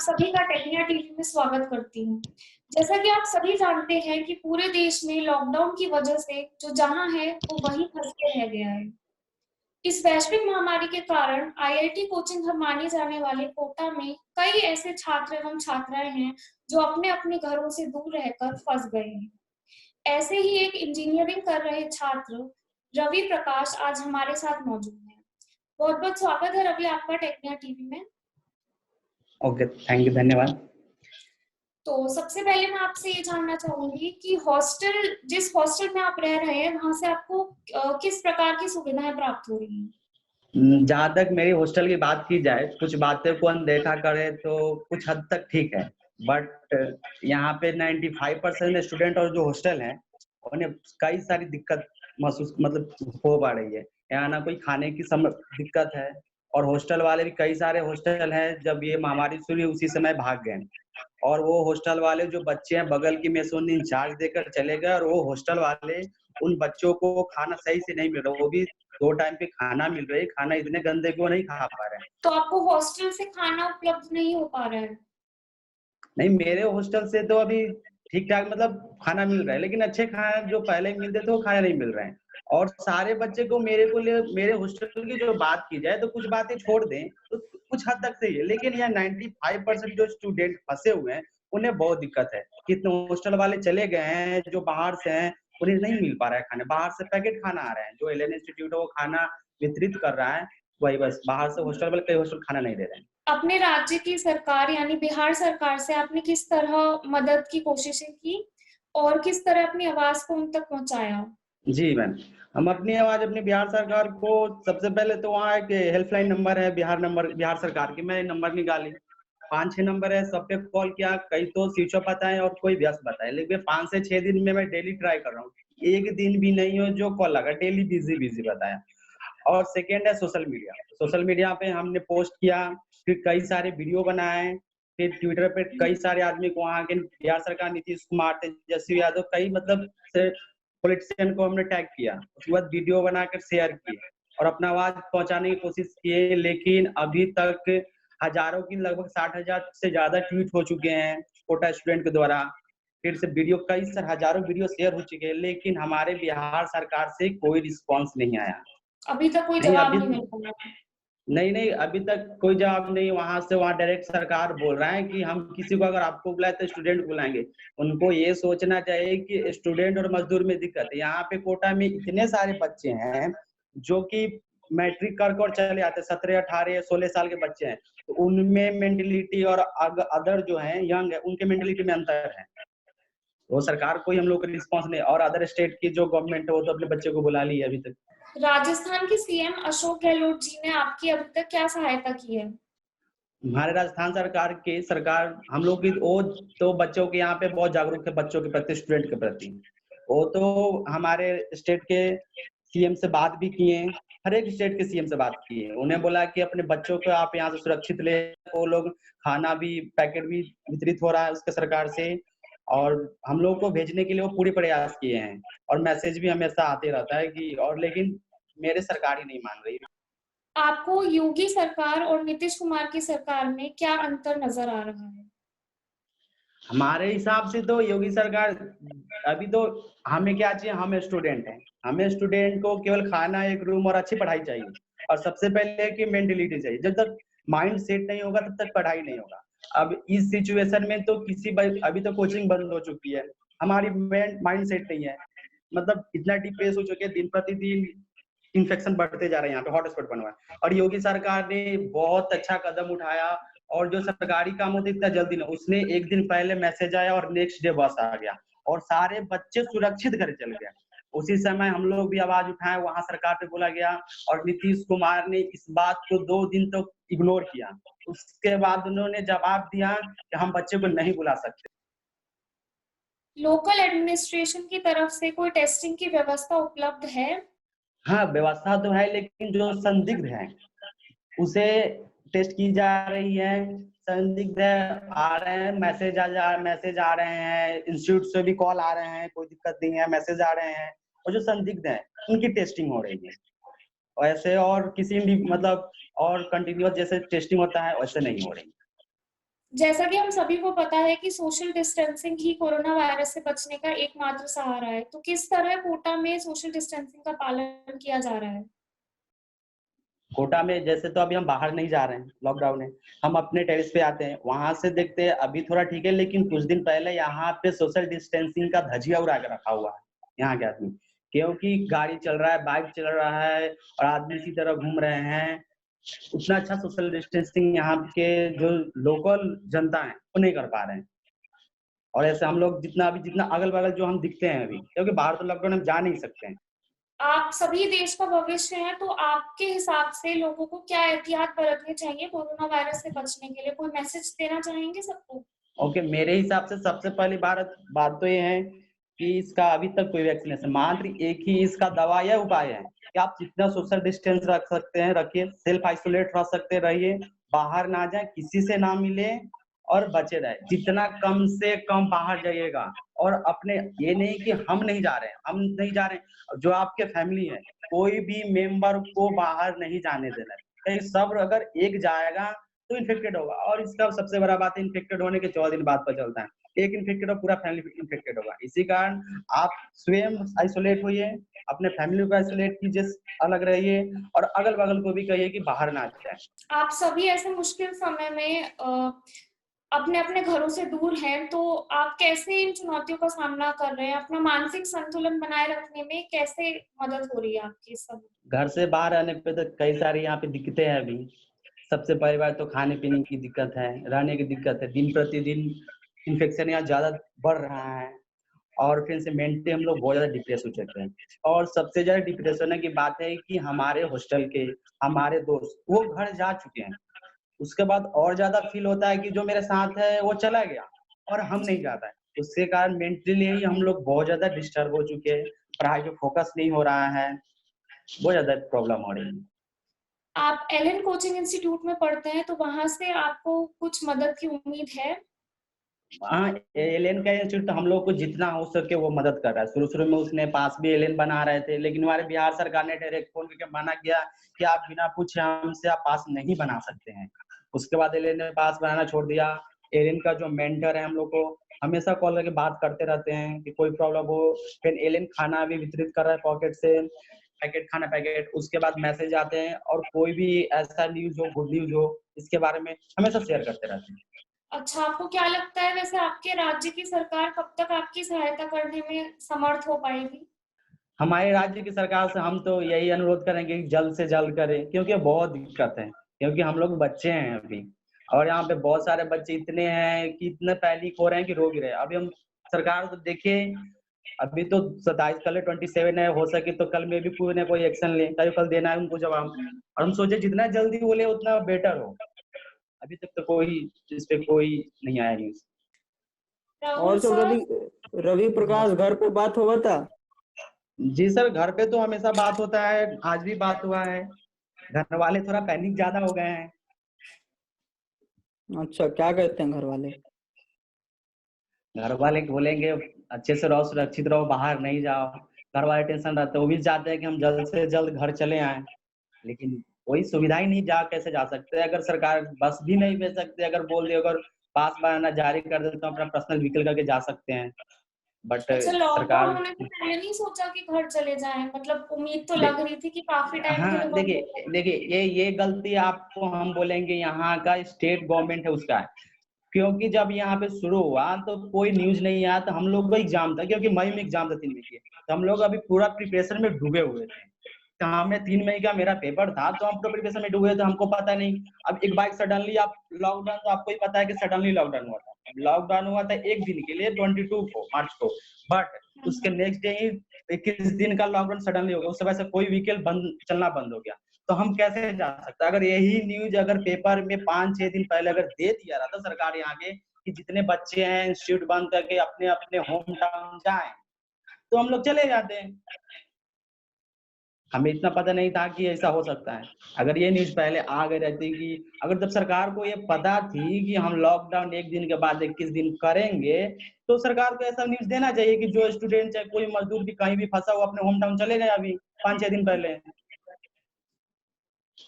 सभी का टेक्निया टीवी में स्वागत करती हूँ। जैसा कि आप सभी जानते हैं कि पूरे देश में लॉकडाउन की वजह से जो जहाँ है वो वहीं फंस के रह गया है। इस वैश्विक महामारी के कारण आईआईटी कोचिंग हब माने जाने वाले कोटा में कई ऐसे छात्र एवं छात्राएं हैं जो अपने अपने घरों से दूर रहकर फंस गए हैं। ऐसे ही एक इंजीनियरिंग कर रहे छात्र रवि प्रकाश आज हमारे साथ मौजूद हैं। बहुत बहुत स्वागत है रवि आपका टेक्निया टीवी में। ओके, थैंक यू, धन्यवाद। तो सबसे पहले मैं आपसे ये जानना चाहूंगी कि जिस हॉस्टल में आप रह रहे हैं वहां से आपको किस प्रकार की सुविधाएं प्राप्त हो रही हैं? जहाँ तक मेरी हॉस्टल की बात की जाए, कुछ बातें को अनदेखा करे तो कुछ हद तक ठीक है, बट यहाँ पे 95% स्टूडेंट और जो हॉस्टल हैं उन्हें कई सारी दिक्कत महसूस हो पा रही है। यहाँ ना कोई खाने की दिक्कत है, और हॉस्टल वाले भी कई सारे हॉस्टल हैं जब ये महामारी शुरू हुई उसी समय भाग गए, और वो हॉस्टल वाले जो बच्चे हैं बगल की मेस उन्हें इंचार्ज देकर चले गए, और वो हॉस्टल वाले उन बच्चों को खाना सही से नहीं मिल रहा, वो भी 2 टाइम पे खाना मिल रही है, खाना इतने गंदे को नहीं खा पा रहे हैं। तो आपको हॉस्टल से खाना उपलब्ध नहीं हो पा रहा है? नहीं, मेरे हॉस्टल से तो अभी ठीक-ठाक खाना मिल रहा है, लेकिन अच्छे खाना जो पहले मिलते थे वो खाना नहीं मिल रहे हैं। और सारे बच्चे को मेरे हॉस्टल की जो बात की जाए तो कुछ बातें छोड़ दें, तो कुछ हद तक सही है, लेकिन यहाँ 95% जो स्टूडेंट फँसे हुए हैं, उन्हें बहुत दिक्कत है। कितने हॉस्टल वाले चले गए हैं, जो बाहर से हैं, उन्हें नहीं मिल पा रहा है खाना। बाहर से पैकेट खाना आ रहा है, जो एलियन इंस्टीट्यूट है वो खाना वितरित कर रहा है, वही बस बाहर से हॉस्टल वाले कई हॉस्टल खाना नहीं दे रहे हैं। अपने राज्य की सरकार यानी बिहार सरकार से आपने किस तरह मदद की कोशिशें की और किस तरह अपनी आवाज को उन तक पहुंचाया? जी मैम, हम अपनी आवाज़ अपनी बिहार सरकार को सबसे पहले तो वहाँ एक हेल्पलाइन नंबर है बिहार सरकार की, मैंने नंबर निकाली। 5-6 नंबर है, सब पे कॉल किया, कई तो स्विच ऑफ बताए और कोई व्यस्त बताए, लेकिन 5 से 6 दिन में मैं डेली ट्राई कर रहा हूँ। एक दिन भी नहीं हो जो कॉल लगा, डेली बिज़ी बताया। और सेकंड है सोशल मीडिया। सोशल मीडिया पे हमने पोस्ट किया, फिर कई सारे वीडियो बनाए, फिर ट्विटर पे कई सारे आदमी को वहाँ के बिहार सरकार नीतीश कुमार, तेजस्वी यादव, कई से पॉलिटिशियन को हमने टैग किया। उसके बाद वीडियो बनाकर शेयर किए और अपना आवाज़ पहुँचाने की कोशिश किए, लेकिन अभी तक हज़ारों की लगभग 60,000 से ज़्यादा ट्वीट हो चुके हैं कोटा स्टूडेंट के द्वारा। फिर से कई सारे हज़ारों वीडियो शेयर हो चुके हैं, लेकिन हमारे बिहार सरकार से कोई रिस्पॉन्स नहीं आया। अभी तक कोई नहीं, जवाब नहीं मिल पाया? नहीं, अभी तक कोई जवाब नहीं। वहाँ से वहाँ डायरेक्ट सरकार बोल रहा है कि हम किसी को अगर आपको बुलाए तो स्टूडेंट बुलाएँगे। उनको ये सोचना चाहिए कि स्टूडेंट और मज़दूर में दिक्कत है। यहाँ पे कोटा में इतने सारे बच्चे हैं, जो कि मैट्रिक कर कर चले आते हैं, 17, 18 या 16 साल के बच्चे हैं। तो उनमें मेंटालिटी और अदर जो हैं यंग है, उनके मेंटालिटी में अंतर है। वो सरकार को ही हम लोग का रिस्पॉन्स नहीं, और अदर स्टेट की जो गवर्नमेंट है वो तो अपने बच्चे को बुला ली है अभी तक। राजस्थान के सीएम अशोक गहलोत जी ने आपकी अभी तक क्या सहायता की है? हमारे राजस्थान सरकार हम लोग की वो तो बच्चों के यहाँ पे बहुत जागरूक है, बच्चों के प्रति, स्टूडेंट के प्रति। वो तो हमारे स्टेट के सीएम से बात भी किए, हर एक स्टेट के सीएम से बात की है। उन्हें बोला कि अपने बच्चों को आप यहाँ से सुरक्षित ले, वो लोग खाना भी, पैकेट भी वितरित हो रहा है उसके सरकार से, और हम लोग को भेजने के लिए वो पूरे प्रयास किए हैं, और मैसेज भी हमेशा आते रहता है कि, और लेकिन मेरे सरकार ही नहीं मान रही। आपको योगी सरकार और नीतीश कुमार की सरकार में क्या अंतर नजर आ रहा है? हमारे हिसाब से तो योगी सरकार, अभी तो हमें क्या चाहिए, हम स्टूडेंट हैं, हमें स्टूडेंट को केवल खाना, एक रूम और अच्छी पढ़ाई चाहिए, और सबसे पहले कि मेंटलिटी चाहिए। जब तक माइंड सेट नहीं होगा तब तक पढ़ाई नहीं होगा। अब इस सिचुएशन में तो अभी तो कोचिंग बंद हो चुकी है, हमारी माइंड सेट नहीं है, इतना डिप्रेस हो चुके हैं, दिन प्रतिदिन इन्फेक्शन बढ़ते जा रहे हैं, यहाँ पे हॉटस्पॉट बना हुआ है। और योगी सरकार ने बहुत अच्छा कदम उठाया, और जो सरकारी काम होते इतना जल्दी नहीं, उसने एक दिन पहले मैसेज आया और नेक्स्ट डे बस आ गया, और सारे बच्चे सुरक्षित घर चल गए। उसी समय हम लोग भी आवाज उठाए, वहां सरकार पे बोला गया, और नीतीश कुमार ने इस बात को 2 दिन तक तो इग्नोर किया। उसके बाद उन्होंने जवाब दिया कि हम बच्चे को नहीं बुला सकते। लोकल एडमिनिस्ट्रेशन की तरफ से कोई टेस्टिंग की व्यवस्था उपलब्ध है? हाँ, व्यवस्था तो है, लेकिन जो संदिग्ध है उसे टेस्ट की जा रही है। संदिग्ध आ रहे हैं, मैसेज आ रहे हैं, इंस्टीट्यूट से भी कॉल आ रहे हैं, कोई दिक्कत नहीं है, मैसेज आ रहे हैं, और जो संदिग्ध है उनकी टेस्टिंग हो रही है। वैसे और किसी भी और कंटिन्यूअस जैसे टेस्टिंग होता है वैसे नहीं हो रही। जैसा कि हम सभी को पता है कि सोशल डिस्टेंसिंग ही कोरोना वायरस से बचने का एकमात्र सहारा है, तो किस तरह कोटा में सोशल डिस्टेंसिंग का पालन किया जा रहा है? कोटा में जैसे तो अभी हम बाहर नहीं जा रहे हैं, लॉकडाउन है। हम अपने टेरेस पे आते हैं, वहाँ से देखते हैं अभी थोड़ा ठीक है, लेकिन कुछ दिन पहले यहाँ पे सोशल डिस्टेंसिंग का धजिया उड़ा के रखा हुआ है, यहाँ के आदमी। क्योंकि गाड़ी चल रहा है, बाइक चल रहा है और आदमी इसी तरह घूम रहे हैं। उतना अच्छा सोशल डिस्टेंसिंग यहाँ के जो लोकल जनता है, वो नहीं कर पा रहे हैं। और ऐसे हम लोग जितना अगल-बगल जो हम दिखते हैं अभी, क्योंकि बाहर तो लॉकडाउन में हम जा नहीं सकते हैं। आप सभी देश का भविष्य हैं, तो आपके हिसाब से लोगों को क्या एहतियात बरतनी चाहिए कोरोना वायरस से बचने के लिए? कोई मैसेज देना चाहेंगे सबको? ओके, मेरे हिसाब से सबसे पहली बात तो ये है कि इसका अभी तक कोई वैक्सीनेशन मात्र एक ही इसका दवा या उपाय है कि आप जितना सोशल डिस्टेंस रख सकते हैं रखिए, सेल्फ आइसोलेट रह सकते रहिए, बाहर ना जाएँ, किसी से ना मिलें और बचे रहें। जितना कम से कम बाहर जाइएगा और अपने ये नहीं कि हम नहीं जा रहे हैं, जो आपके फैमिली है, कोई भी मेंबर को बाहर नहीं जाने देना है। कहीं सब अगर एक जाएगा तो इन्फेक्टेड होगा और इसका सबसे बड़ा बात है इन्फेक्टेड होने के 14 दिन बाद पता चलता है। एक इन्फेक्टेड और पूरा फैमिली इन्फेक्टेड होगा। इसी कारण आप स्वयं आइसोलेट होइए, अपने फैमिली को आइसोलेट कीजिए, अलग रहिए और अगल-बगल को भी कहिए कि बाहर ना जाएँ। आप सभी ऐसे मुश्किल समय में अपने-अपने घरों से दूर हैं, तो आप कैसे इन चुनौतियों का सामना कर रहे हैं? अपना मानसिक संतुलन बनाए रखने में कैसे मदद हो रही है आपकी इस समय? घर से बाहर आने पे तो कई सारी यहाँ पे दिक्कतें हैं अभी। सबसे पहली बात तो खाने-पीने की दिक्कत है, रहने की दिक्कत है। दिन-प्रतिदिन इन्फेक्शन यहाँ ज़्यादा बढ़ रहा है। और फिर से मेंटली हम लोग बहुत ज़्यादा डिप्रेस हो चुके हैं। और सबसे ज़्यादा डिप्रेशन की बात है कि हमारे हॉस्टल के, हमारे दोस्त, वो घर जा चुके हैं। उसके बाद और ज़्यादा फ़ील होता है कि जो मेरे साथ है वो चला गया और हम नहीं जा पाए। उसके कारण मेंटली ही हम लोग बहुत ज़्यादा डिस्टर्ब हो चुके हैं, पढ़ाई पे फ़ोकस नहीं हो रहा है, बहुत ज़्यादा प्रॉब्लम हो रही है। आप एलन कोचिंग इंस्टीट्यूट में पढ़ते हैं, तो वहाँ से आपको कुछ मदद की उम्मीद है? हाँ, एलियन का इंस्टीट्यूट हम लोग को जितना हो सके वो मदद कर रहा है। शुरू-शुरू में उसने पास भी एलियन बना रहे थे, लेकिन हमारे बिहार सरकार ने डायरेक्ट फ़ोन करके मना किया कि आप बिना पूछे हमसे आप पास नहीं बना सकते हैं। उसके बाद एलियन ने पास बनाना छोड़ दिया। एलियन का जो मेंटर है हम लोग को हमेशा कॉल करके बात करते रहते हैं कि कोई प्रॉब्लम हो। फिर एलियन खाना भी वितरित कर रहा है पॉकेट से, पैकेट खाना पैकेट। उसके बाद मैसेज आते हैं और कोई भी ऐसा न्यूज़ हो, गुड न्यूज़ हो, इसके बारे में हमेशा शेयर करते रहते हैं। अच्छा, आपको क्या लगता है वैसे आपके राज्य की सरकार कब तक आपकी सहायता करने में समर्थ हो पाएगी? हमारे राज्य की सरकार से हम तो यही अनुरोध करेंगे कि जल्द से जल्द करें, क्योंकि बहुत दिक्कत है, क्योंकि हम लोग बच्चे हैं अभी और यहाँ पे बहुत सारे बच्चे इतने हैं कि इतने पैनिक हो रहे हैं कि रो भी रहे हैं। अभी हम सरकार तो देखिए, अभी तो 27 कल है 27 है, हो सके तो कल में भी कोई ना कोई एक्शन लें, ताकि कल देना है उनको जवाब और हम सोचे जितना जल्दी वो ले उतना बेटर हो। अभी तक तो कोई इस पे कोई नहीं आया न्यूज़। राहुल और सब सर। रवि प्रकाश घर पे बात हुआ था। जी सर, घर पे तो हमेशा बात होता है, आज भी बात हुआ है। घर वाले थोड़ा पैनिक ज़्यादा हो गए हैं। अच्छा, क्या कहते हैं घर वाले? घर वाले बोलेंगे अच्छे से रहो, सुरक्षित रहो, बाहर नहीं जाओ। घर वाले टेंशन रहते हैं, वो भी चाहते हैं कि हम जल्द से जल्द घर चले आएँ, लेकिन कोई सुविधा ही नहीं, कैसे जा सकते हैं? अगर सरकार बस भी नहीं भेज सकते, अगर बोल दे, अगर पास बनाना जारी कर दे तो अपना पर्सनल व्हीकल करके जा सकते हैं। बट अच्छा, लॉकडाउन सरकार होने से पहले नहीं सोचा कि घर चले जाएँ? मतलब उम्मीद तो दे लग रही थी कि काफ़ी टाइम के लिए हाँ, बंद हो देखिए देखिए ये गलती आपको हम बोलेंगे यहाँ का स्टेट गवर्नमेंट है उसका है। क्योंकि जब यहाँ पे शुरू हुआ तो कोई न्यूज़ नहीं आया, तो हम लोग का एग्ज़ाम था, क्योंकि मई में एग्ज़ाम था 3 मई के। तो हम लोग अभी पूरा प्रिपरेशन में डूबे हुए थे। तो हमें 3 मई का मेरा पेपर था, तो हम पूरा प्रिपरेशन में डूबे थे, हमको पता नहीं। अब एक बाइक सडनली आप लॉकडाउन, तो आपको ही पता है कि सडनली लॉकडाउन हुआ था। लॉकडाउन हुआ था 1 दिन के लिए 22 को मार्च को, बट उसके नेक्स्ट डे ही 21 दिन का लॉकडाउन सडनली हो गया। उस समय से कोई व्हीकल बंद हो गया। तो हम कैसे जा सकते हैं? अगर यही न्यूज़ अगर पेपर में 5-6 दिन पहले अगर दे दिया रहता सरकार यहाँ के कि जितने बच्चे हैं इंस्टीट्यूट बंद करके अपने-अपने होम टाउन जाएँ, तो हम लोग चले जाते। हमें इतना पता नहीं था कि ऐसा हो सकता है। अगर ये न्यूज़ पहले आ गई रहती कि अगर जब सरकार को ये पता थी कि हम लॉकडाउन 1 दिन के बाद 21 दिन करेंगे, तो सरकार को ऐसा न्यूज़ देना चाहिए कि जो स्टूडेंट चाहे कोई मज़दूर भी कहीं भी फँसा हुआ अपने होम टाउन चले गए अभी 5-6 दिन पहले।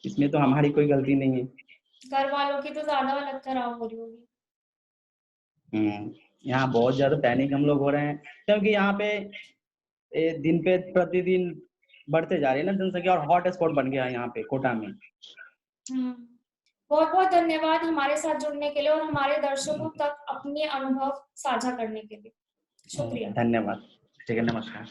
इसमें तो हमारी कोई गलती नहीं है। घर वालों की तो ज़्यादा हालत खराब हो रही होगी। यहाँ बहुत ज्यादा पैनिक हम लोग हो रहे हैं, क्योंकि यहाँ पे दिन पे प्रतिदिन बढ़ते जा रही है ना जनसंख्या, और हॉट स्पॉट बन गया है यहाँ पे कोटा में। बहुत बहुत धन्यवाद हमारे साथ जुड़ने के लिए और हमारे दर्शकों तक अपने अनुभव साझा करने के लिए। शुक्रिया। धन्यवाद। ठीक है, नमस्कार।